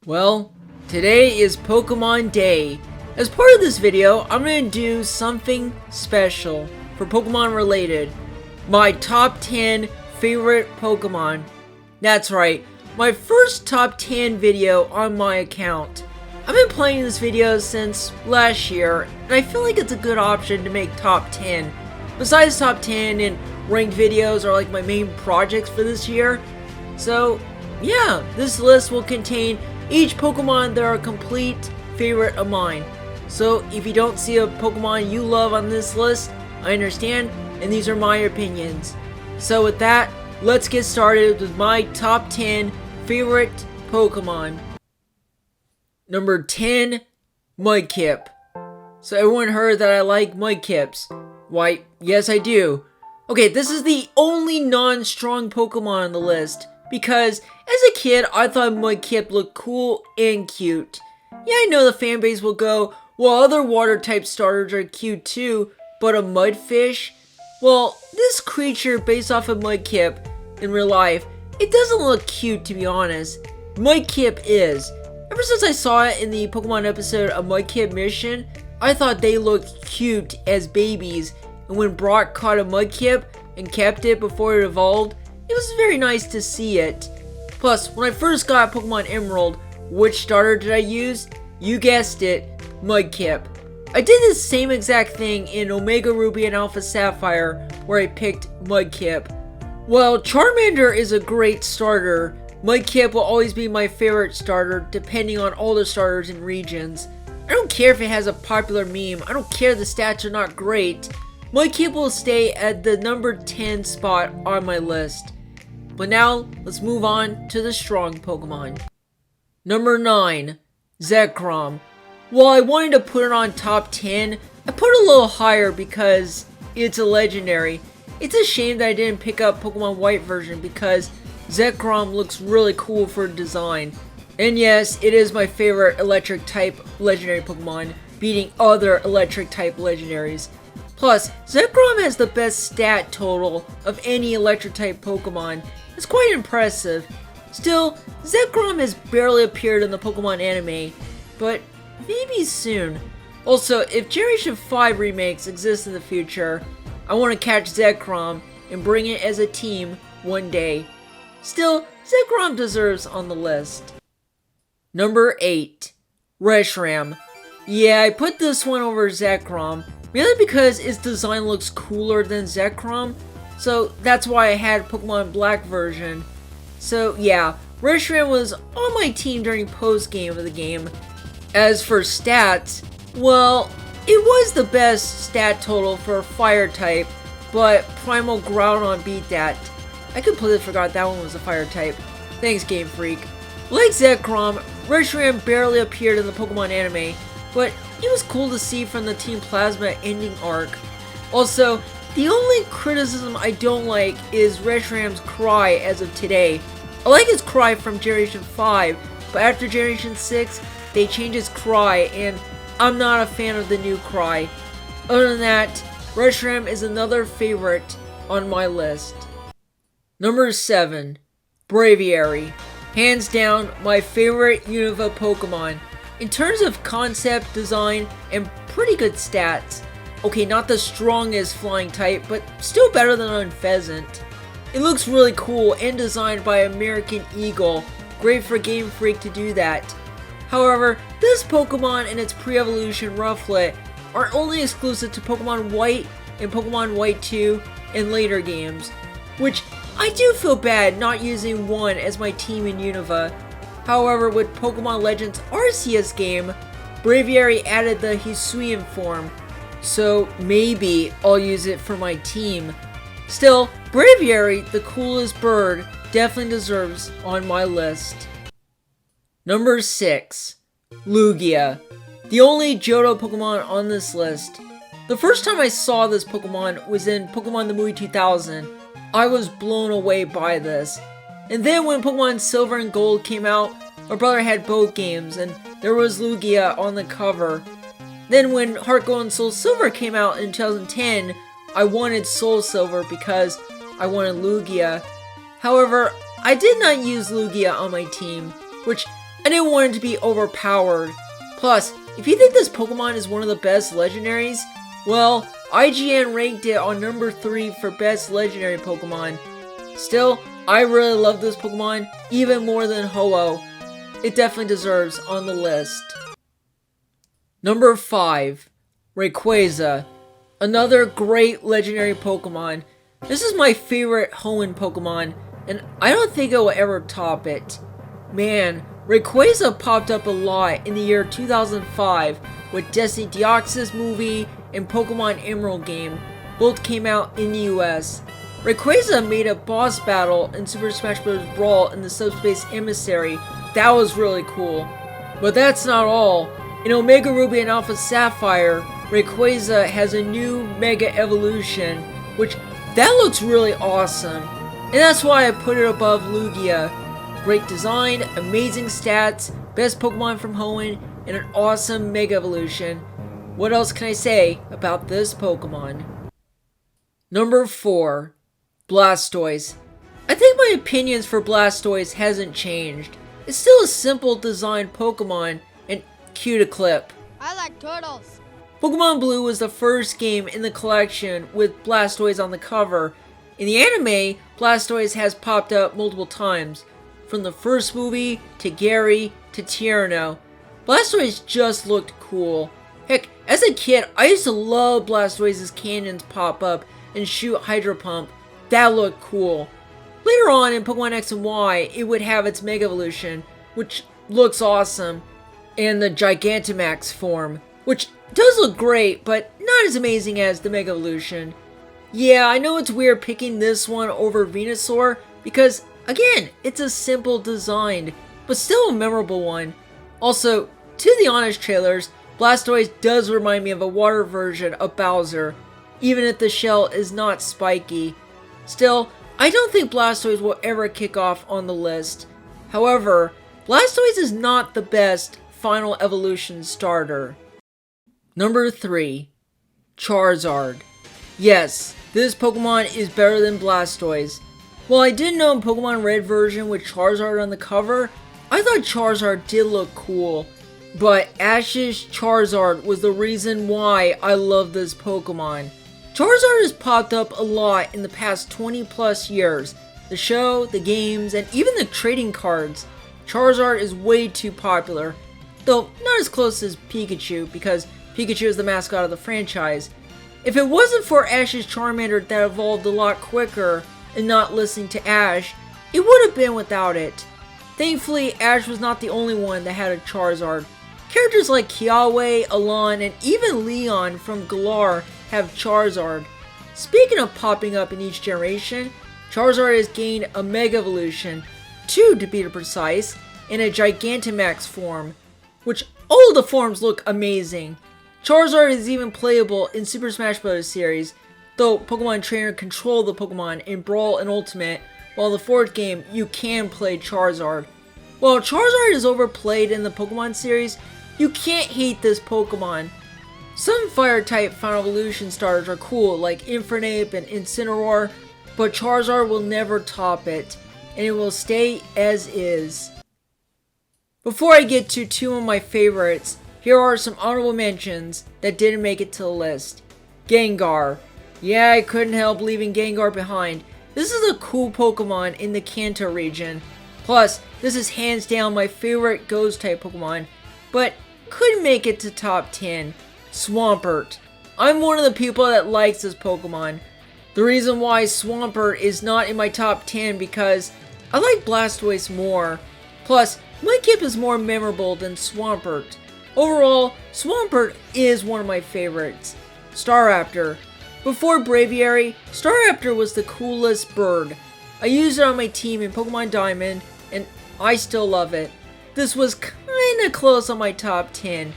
Well, today is Pokemon Day. As part of this video, I'm going to do something special for Pokemon related. My top 10 favorite Pokemon. That's right, my first top 10 video on my account. I've been playing this video since last year, and I feel like it's a good option to make top 10. Besides top 10 and ranked videos are like my main projects for this year. So yeah, this list will contain each Pokemon that are a complete favorite of mine. So if you don't see a Pokemon you love on this list, I understand, and these are my opinions. So with that, let's get started with my top 10 favorite Pokemon. Number 10, Mudkip. So everyone heard that I like Mudkips. Why, yes I do. Okay, this is the only non-strong Pokemon on the list, because as a kid, I thought Mudkip looked cool and cute. Yeah, I know the fanbase will go, well, other water-type starters are cute too, but a mudfish? Well, this creature based off of Mudkip in real life, it doesn't look cute to be honest. Mudkip is. Ever since I saw it in the Pokemon episode of Mudkip Mission, I thought they looked cute as babies, and when Brock caught a Mudkip and kept it before it evolved, it was very nice to see it. Plus, when I first got Pokemon Emerald, which starter did I use? You guessed it, Mudkip. I did the same exact thing in Omega Ruby and Alpha Sapphire, where I picked Mudkip. While Charmander is a great starter, Mudkip will always be my favorite starter, depending on all the starters and regions. I don't care if it has a popular meme, I don't care if the stats are not great. Mudkip will stay at the number 10 spot on my list. But now, let's move on to the strong Pokemon. Number 9, Zekrom. While I wanted to put it on top 10, I put it a little higher because it's a legendary. It's a shame that I didn't pick up Pokemon White version because Zekrom looks really cool for design. And yes, it is my favorite electric type legendary Pokemon, beating other electric type legendaries. Plus, Zekrom has the best stat total of any electric type Pokemon. It's quite impressive. Still, Zekrom has barely appeared in the Pokemon anime, but maybe soon. Also, if Generation 5 remakes exist in the future, I want to catch Zekrom and bring it as a team one day. Still, Zekrom deserves on the list. Number 8, Reshiram. Yeah, I put this one over Zekrom, mainly because its design looks cooler than Zekrom, so that's why I had Pokemon Black version. So yeah, Reshiram was on my team during post-game of the game. As for stats, well, it was the best stat total for a fire type, but Primal Groudon beat that. I completely forgot that one was a fire type. Thanks, Game Freak. Like Zekrom, Reshiram barely appeared in the Pokemon anime, but it was cool to see from the Team Plasma ending arc. Also, the only criticism I don't like is Reshiram's cry as of today. I like his cry from Generation 5, but after Generation 6, they changed his cry, and I'm not a fan of the new cry. Other than that, Reshiram is another favorite on my list. Number 7, Braviary. Hands down, my favorite Unova Pokemon. In terms of concept, design, and pretty good stats. Okay, not the strongest flying type, but still better than Unpheasant. It looks really cool and designed by American Eagle. Great for Game Freak to do that. However, this Pokemon and its pre-evolution Rufflet are only exclusive to Pokemon White and Pokemon White 2 and later games, which I do feel bad not using one as my team in Unova. However, with Pokemon Legends Arceus game, Braviary added the Hisuian form, so maybe I'll use it for my team. Still, Braviary, the coolest bird, definitely deserves on my list. Number 6, Lugia. The only Johto Pokemon on this list. The first time I saw this Pokemon was in Pokemon the Movie 2000. I was blown away by this. And then when Pokemon Silver and Gold came out, my brother had both games and there was Lugia on the cover. Then when Heart Gold and Soul Silver came out in 2010, I wanted Soul Silver because I wanted Lugia. However, I did not use Lugia on my team, which I didn't want it to be overpowered. Plus, if you think this Pokemon is one of the best legendaries, well, IGN ranked it on number 3 for best legendary Pokemon. Still, I really love this Pokemon, even more than Ho-Oh. It definitely deserves on the list. Number 5, Rayquaza. Another great legendary Pokemon. This is my favorite Hoenn Pokemon, and I don't think it will ever top it. Man, Rayquaza popped up a lot in the year 2005 with Destiny Deoxys movie and Pokemon Emerald game. Both came out in the US. Rayquaza made a boss battle in Super Smash Bros. Brawl in the Subspace Emissary. That was really cool. But that's not all. In Omega Ruby and Alpha Sapphire, Rayquaza has a new Mega Evolution, which that looks really awesome. And that's why I put it above Lugia. Great design, amazing stats, best Pokemon from Hoenn, and an awesome Mega Evolution. What else can I say about this Pokemon? Number 4, Blastoise. I think my opinions for Blastoise hasn't changed. It's still a simple designed Pokemon and cute to clip. I like turtles. Pokemon Blue was the first game in the collection with Blastoise on the cover. In the anime, Blastoise has popped up multiple times, from the first movie to Gary to Tierno. Blastoise just looked cool. Heck, as a kid, I used to love Blastoise's cannons pop up and shoot Hydro Pump. That looked cool. Later on in Pokemon X and Y, it would have its Mega Evolution, which looks awesome, and the Gigantamax form, which does look great, but not as amazing as the Mega Evolution. Yeah, I know it's weird picking this one over Venusaur, because, again, it's a simple design, but still a memorable one. Also, to the honest trailers, Blastoise does remind me of a water version of Bowser, even if the shell is not spiky. Still, I don't think Blastoise will ever kick off on the list. However, Blastoise is not the best final evolution starter. Number 3, Charizard. Yes, this Pokemon is better than Blastoise. While I didn't know a Pokemon Red version with Charizard on the cover, I thought Charizard did look cool. But Ash's Charizard was the reason why I love this Pokemon. Charizard has popped up a lot in the past 20 plus years. The show, the games, and even the trading cards. Charizard is way too popular. Though not as close as Pikachu, because Pikachu is the mascot of the franchise. If it wasn't for Ash's Charmander that evolved a lot quicker and not listening to Ash, it would have been without it. Thankfully, Ash was not the only one that had a Charizard. Characters like Kiawe, Alon, and even Leon from Galar have Charizard. Speaking of popping up in each generation, Charizard has gained a Mega Evolution, 2 to be precise, in a Gigantamax form, which all of the forms look amazing. Charizard is even playable in Super Smash Bros. Series, though Pokemon Trainer control the Pokemon in Brawl and Ultimate, while the 4th game you can play Charizard. While Charizard is overplayed in the Pokemon series, you can't hate this Pokemon. Some Fire-type Final Evolution starters are cool, like Infernape and Incineroar, but Charizard will never top it, and it will stay as is. Before I get to 2 of my favorites, here are some honorable mentions that didn't make it to the list. Gengar. Yeah, I couldn't help leaving Gengar behind. This is a cool Pokemon in the Kanto region. Plus, this is hands down my favorite Ghost-type Pokemon, but couldn't make it to top 10. Swampert. I'm one of the people that likes this Pokemon. The reason why Swampert is not in my top 10 because I like Blastoise more. Plus, Mudkip is more memorable than Swampert. Overall, Swampert is one of my favorites. Staraptor. Before Braviary, Staraptor was the coolest bird. I used it on my team in Pokemon Diamond, and I still love it. This was kinda close on my top 10.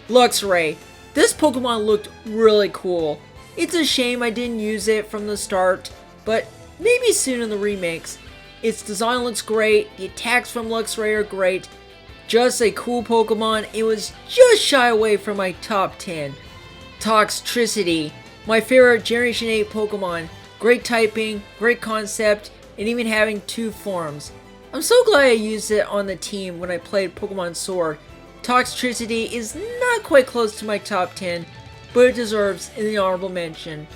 Luxray. This Pokemon looked really cool. It's a shame I didn't use it from the start, but maybe soon in the remakes. Its design looks great, the attacks from Luxray are great. Just a cool Pokemon, it was just shy away from my top 10. Toxtricity. My favorite Generation 8 Pokemon. Great typing, great concept, and even having 2 forms. I'm so glad I used it on the team when I played Pokemon Sword. Toxtricity is not quite close to my top 10, but it deserves an honorable mention.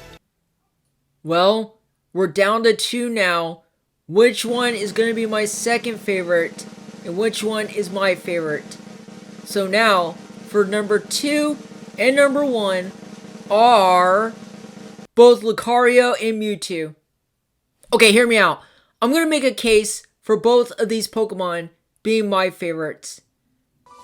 Well, we're down to 2 now. Which one is going to be my second favorite, and which one is my favorite? So now, for number 2 and number 1 are both Lucario and Mewtwo. Okay, hear me out. I'm going to make a case for both of these Pokemon being my favorites.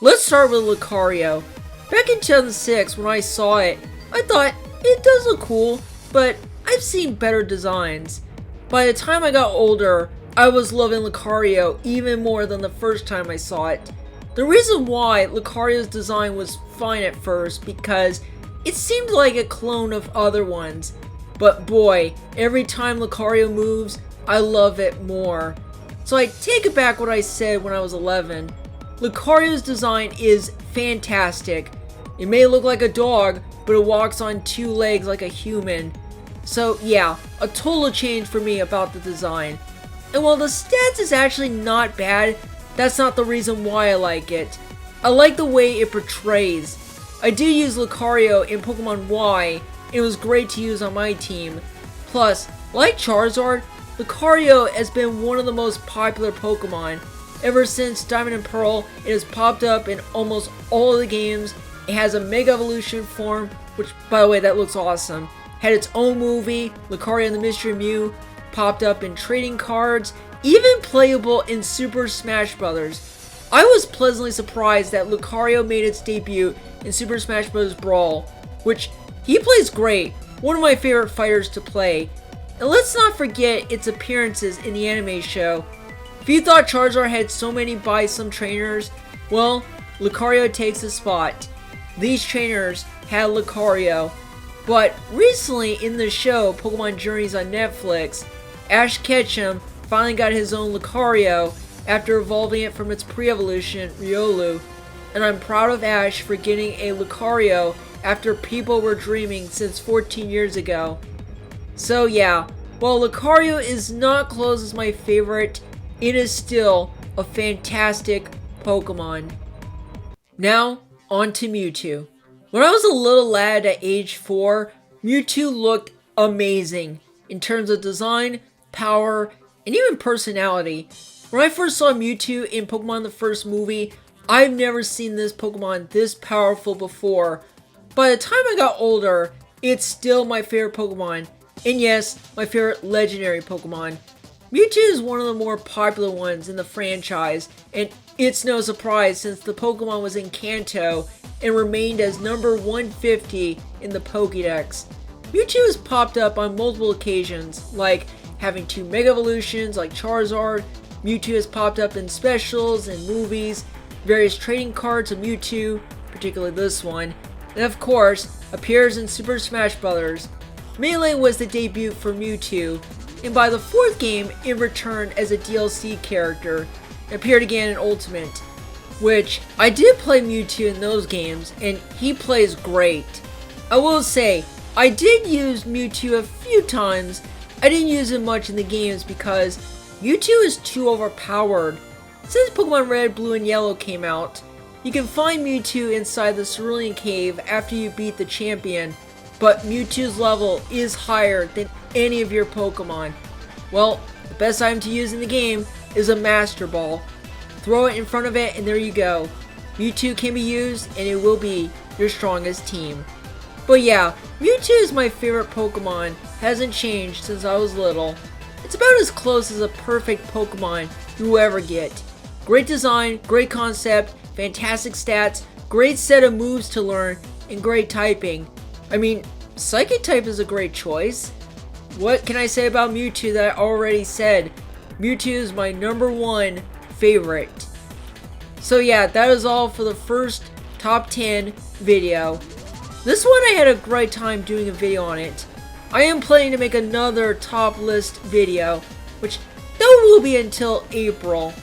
Let's start with Lucario. Back in 2006, when I saw it, I thought, it does look cool, but I've seen better designs. By the time I got older, I was loving Lucario even more than the first time I saw it. The reason why Lucario's design was fine at first because it seemed like a clone of other ones. But boy, every time Lucario moves, I love it more. So I take it back what I said when I was 11. Lucario's design is fantastic. It may look like a dog, but it walks on 2 legs like a human. So yeah, a total change for me about the design. And while the stats is actually not bad, that's not the reason why I like it. I like the way it portrays. I do use Lucario in Pokemon Y, and it was great to use on my team. Plus, like Charizard, Lucario has been one of the most popular Pokemon. Ever since Diamond and Pearl, it has popped up in almost all of the games. It has a Mega Evolution form, which, by the way, that looks awesome. Had its own movie, Lucario and the Mystery Mew, popped up in trading cards, even playable in Super Smash Bros. I was pleasantly surprised that Lucario made its debut in Super Smash Bros. Brawl, which he plays great, one of my favorite fighters to play. And let's not forget its appearances in the anime show. If you thought Charizard had so many by some trainers, well, Lucario takes a spot. These trainers had Lucario. But recently in the show Pokemon Journeys on Netflix, Ash Ketchum finally got his own Lucario after evolving it from its pre-evolution, Riolu. And I'm proud of Ash for getting a Lucario after people were dreaming since 14 years ago. So yeah, while Lucario is not close as my favorite, it is still a fantastic Pokemon. Now, on to Mewtwo. When I was a little lad at age 4, Mewtwo looked amazing in terms of design, power, and even personality. When I first saw Mewtwo in Pokemon the first movie, I've never seen this Pokemon this powerful before. By the time I got older, it's still my favorite Pokemon, and yes, my favorite legendary Pokemon. Mewtwo is one of the more popular ones in the franchise, and it's no surprise since the Pokemon was in Kanto and remained as number 150 in the Pokédex. Mewtwo has popped up on multiple occasions, like having 2 Mega Evolutions like Charizard. Mewtwo has popped up in specials and movies, various trading cards of Mewtwo, particularly this one, and of course, appears in Super Smash Bros. Melee was the debut for Mewtwo, and by the 4th game, it returned as a DLC character, and appeared again in Ultimate, which I did play Mewtwo in those games, and he plays great. I will say, I did use Mewtwo a few times. I didn't use him much in the games because Mewtwo is too overpowered. Since Pokemon Red, Blue, and Yellow came out, you can find Mewtwo inside the Cerulean Cave after you beat the champion, but Mewtwo's level is higher than any of your Pokemon. Well, the best item to use in the game is a Master Ball. Throw it in front of it and there you go. Mewtwo can be used and it will be your strongest team. But yeah, Mewtwo is my favorite Pokemon, hasn't changed since I was little. It's about as close as a perfect Pokemon you will ever get. Great design, great concept, fantastic stats, great set of moves to learn, and great typing. I mean, Psychic type is a great choice. What can I say about Mewtwo that I already said? Mewtwo is my number 1 favorite. So yeah, that is all for the first top 10 video. This one I had a great time doing a video on it. I am planning to make another top list video, which that will be until April.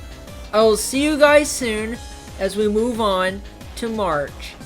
I will see you guys soon as we move on to March.